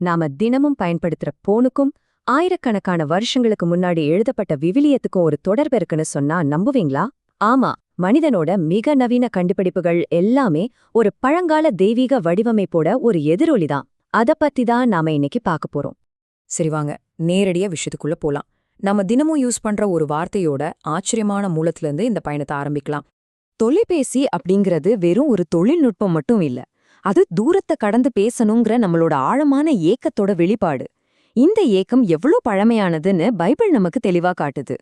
நாம தினமும் பயன்படுத்துற போனுக்கும் ஆயிரக்கணக்கான வருஷங்களுக்கு முன்னாடி எழுதப்பட்ட விவிலியத்துக்கும் ஒரு தொடர்பு இருக்குன்னு சொன்னா நம்புவீங்களா? ஆமா, மனிதனோட மிக நவீன கண்டுபிடிப்புகள் எல்லாமே ஒரு பழங்கால தெய்வீக வடிவமைப்போட ஒரு எதிரொலிதான். அத பத்தி தான் நாம இன்னைக்கு பார்க்க போறோம். சரி வாங்க, நேரடியா விஷயத்துக்குள்ள போலாம். நம்ம தினமும் யூஸ் பண்ற ஒரு வார்த்தையோட ஆச்சரியமான மூலத்திலிருந்து இந்த பயணத்தை ஆரம்பிக்கலாம். தொலைபேசி அப்படிங்கிறது வெறும் ஒரு தொழில்நுட்பம் மட்டும் இல்ல, அது தூரத்தை கடந்து பேசணுங்கிற நம்மளோட ஆழமான ஏக்கத்தோட வெளிப்பாடு. இந்த ஏக்கம் எவ்வளவு பழமையானதுன்னு பைபிள் நமக்கு தெளிவா காட்டுது.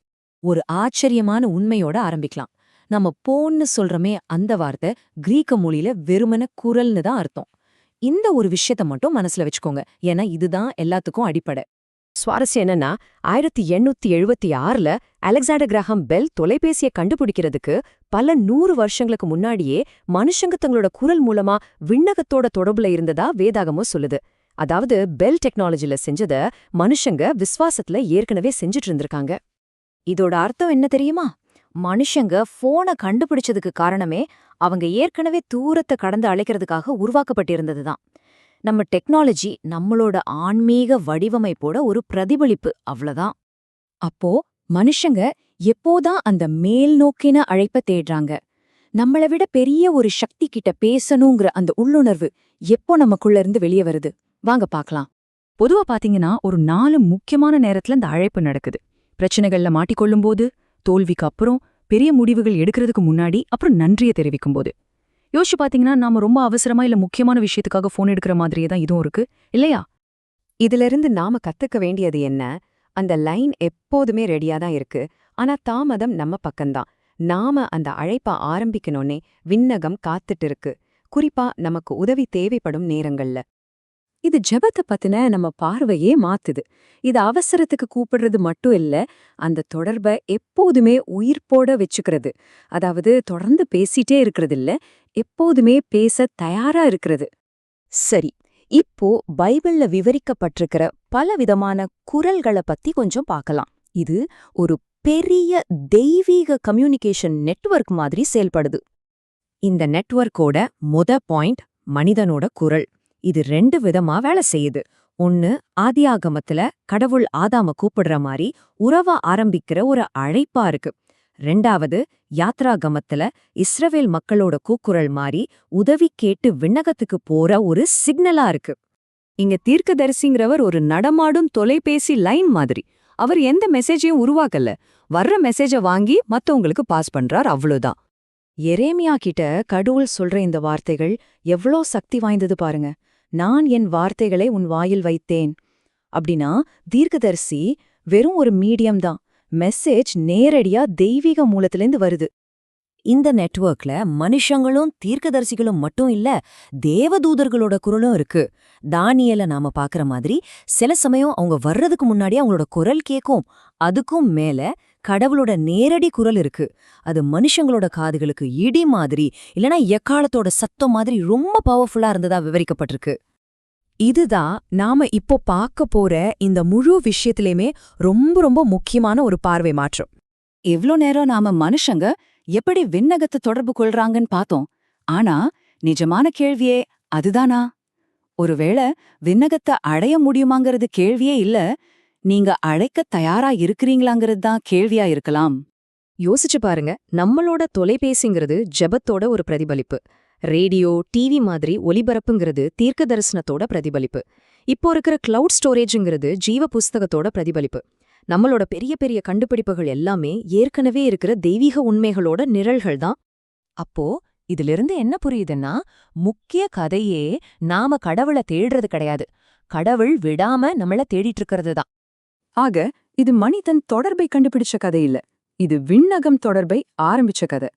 ஒரு ஆச்சரியமான உண்மையோட ஆரம்பிக்கலாம். நம்ம போன்னு சொல்றமே அந்த வார்த்தை கிரீக்க மொழியில வெறுமன குரல்னு தான் அர்த்தம். இந்த ஒரு விஷயத்த மட்டும் மனசுல வச்சுக்கோங்க, ஏன்னா இதுதான் எல்லாத்துக்கும் அடிப்படை. சுவாரஸ்யம் என்னன்னா, 1876ல அலெக்சாண்டர் கிராஹாம் பெல் தொலைபேசியை கண்டுபிடிக்கிறதுக்கு பல 100 வருஷங்களுக்கு முன்னாடியே மனுஷங்க தங்களோட குரல் மூலமா விண்ணகத்தோட தொடர்புல இருந்ததா வேதாகமும் சொல்லுது. அதாவது பெல் டெக்னாலஜில செஞ்சத மனுஷங்க விஸ்வாசத்துல ஏற்கனவே செஞ்சுட்டு இருந்திருக்காங்க. இதோட அர்த்தம் என்ன தெரியுமா? மனுஷங்க போனை கண்டுபிடிச்சதுக்கு காரணமே அவங்க ஏற்கனவே தூரத்தை கடந்து அழைக்கிறதுக்காக உருவாக்கப்பட்டிருந்ததுதான். நம்ம டெக்னாலஜி நம்மளோட ஆன்மீக வடிவமைப்போட ஒரு பிரதிபலிப்பு, அவ்வளவுதான். அப்போ மனுஷங்க எப்போதான் அந்த மேல் நோக்கின அழைப்ப தேடுறாங்க? நம்மளை விட பெரிய ஒரு சக்தி கிட்ட பேசணுங்கிற அந்த உள்ளுணர்வு எப்போ நமக்குள்ள இருந்து வெளியே வருது? வாங்க பார்க்கலாம். பொதுவா பாத்தீங்கன்னா ஒரு 4 முக்கியமான நேரத்துல இந்த அழைப்பு நடக்குது. பிரச்சனைகள்ல மாட்டிக்கொள்ளும்போது, தோல்விக்கு அப்புறம், பெரிய முடிவுகள் எடுக்கிறதுக்கு முன்னாடி, அப்புறம் நன்றியை தெரிவிக்கும் போது. யோசிச்சு பாத்தீங்கன்னா நாம ரொம்ப அவசரமா இல்ல முக்கியமான விஷயத்துக்காக போன் எடுக்கிற மாதிரியே தான் இதுவும் இருக்கு, இல்லையா? இதிலிருந்து நாம கத்துக்க வேண்டியது என்ன? அந்த லைன் எப்போதுமே ரெடியா தான் இருக்கு, ஆனா தாமதம் நம்ம பக்கம்தான். நாம அந்த அழைப்ப ஆரம்பிக்கணும்னே விண்ணகம் காத்துட்டு இருக்கு, குறிப்பா நமக்கு உதவி தேவைப்படும் நேரங்கள்ல. இது ஜெபத்தை பத்தின நம்ம பார்வையே மாத்துது. இது அவசரத்துக்கு கூப்பிடுறது மட்டும் இல்ல, அந்த தொடர்பை எப்போதுமே உயிர்ப்போட வச்சுக்கிறது. அதாவது தொடர்ந்து பேசிட்டே இருக்கிறது இல்ல, எப்போதுமே பேச தயாரா இருக்கிறது. சரி, இப்போ பைபிள்ல விவரிக்கப்பட்டிருக்கிற பலவிதமான குரல்களை பத்தி கொஞ்சம் பார்க்கலாம். இது ஒரு பெரிய தெய்வீக கம்யூனிகேஷன் நெட்வொர்க் மாதிரி செயல்படுது. இந்த நெட்வொர்க்கோட பாயிண்ட் மனிதனோட குரல். இது 2 விதமா வேலை செய்யுது. ஒன்னு, ஆதியாகமத்துல கடவுள் ஆதாம கூப்பிடுற மாதிரி உறவா ஆரம்பிக்கிற ஒரு அழைப்பா இருக்கு. 2வது, யாத்ராகமத்துல இஸ்ரவேல் மக்களோட கூக்குரல் மாதிரி உதவி கேட்டு விண்ணகத்துக்கு போற ஒரு சிக்னலா இருக்கு. இங்க தீர்க்கதரிசிங்கிறவர் ஒரு நடமாடும் தொலைபேசி லைன் மாதிரி. அவர் எந்த மெசேஜையும் உருவாக்கல, வர்ற மெசேஜ வாங்கி மத்தவங்களுக்கு பாஸ் பண்றார், அவ்வளவுதான். எரேமியா கிட்ட கடவுள் சொல்ற இந்த வார்த்தைகள் எவ்வளோ சக்தி வாய்ந்தது பாருங்க. நான் என் வார்த்தைகளை உன் வாயில் வைத்தேன் அப்படின்னா, தீர்க்கதரிசி வெறும் ஒரு மீடியம் தான். மெசேஜ் நேரடியா தெய்வீக மூலத்திலேருந்து வருது. இந்த நெட்வொர்க்ல மனுஷங்களும் தீர்க்கதரிசிகளும் மட்டும் இல்ல, தேவதூதர்களோட குரலும் இருக்கு. தானியேல நாம பாக்குற மாதிரி சில சமயம் அவங்க வர்றதுக்கு முன்னாடி அவங்களோட குரல் கேட்கும். அதுக்கும் மேல கடவுளோட நேரடி குரல் இருக்கு. அது மனுஷங்களோட காதுகளுக்கு இடி மாதிரி இல்லனா எக்காலத்தோட சத்தம் மாதிரி ரொம்ப பவர்ஃபுல்லா இருந்ததா விவரிக்கப்பட்டிருக்கு. இதுதான் நாம இப்போ பார்க்க போற இந்த முழு விஷயத்திலேயுமே ரொம்ப ரொம்ப முக்கியமான ஒரு பார்வை மாற்றம். எவ்ளோ நேரம் நாம மனுஷங்க எப்படி விண்ணகத்தை தொடர்பு கொள்றாங்கன்னு பார்த்தோம். ஆனா நிஜமான கேள்வியே அதுதானா? ஒருவேளை விண்ணகத்தை அடைய முடியுமாங்கிறது கேள்வியே இல்ல, நீங்க அழைக்க தயாரா இருக்கிறீங்களாங்கிறது தான் கேள்வியா இருக்கலாம். யோசிச்சு பாருங்க, நம்மளோட தொலைபேசிங்கிறது ஜெபத்தோட ஒரு பிரதிபலிப்பு. ரேடியோ, டிவி மாதிரி ஒலிபரப்புங்கிறது தீர்க்க தரிசனத்தோட பிரதிபலிப்பு. இப்போ இருக்கிற கிளவுட் ஸ்டோரேஜுங்கிறது ஜீவ புஸ்தகத்தோட பிரதிபலிப்பு. நம்மளோட பெரிய பெரிய கண்டுபிடிப்புகள் எல்லாமே ஏற்கனவே இருக்கிற தெய்வீக உண்மைகளோட நிழல்கள் தான். அப்போ இதிலிருந்து என்ன புரியுதுன்னா, முக்கிய கதையே நாம கடவுளை தேடுறது கிடையாது, கடவுள் விடாம நம்மள தேடிட்டு இருக்கிறது தான். ஆக இது மனிதன் தொடர்பை கண்டுபிடிச்ச கதை இல்ல, இது விண்ணகம் தொடர்பை ஆரம்பிச்ச கதை.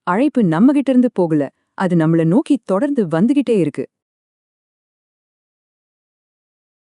அழைப்பு நம்மகிட்ட இருந்து போகல, அது நம்மள நோக்கி தொடர்ந்து வந்துகிட்டே இருக்கு.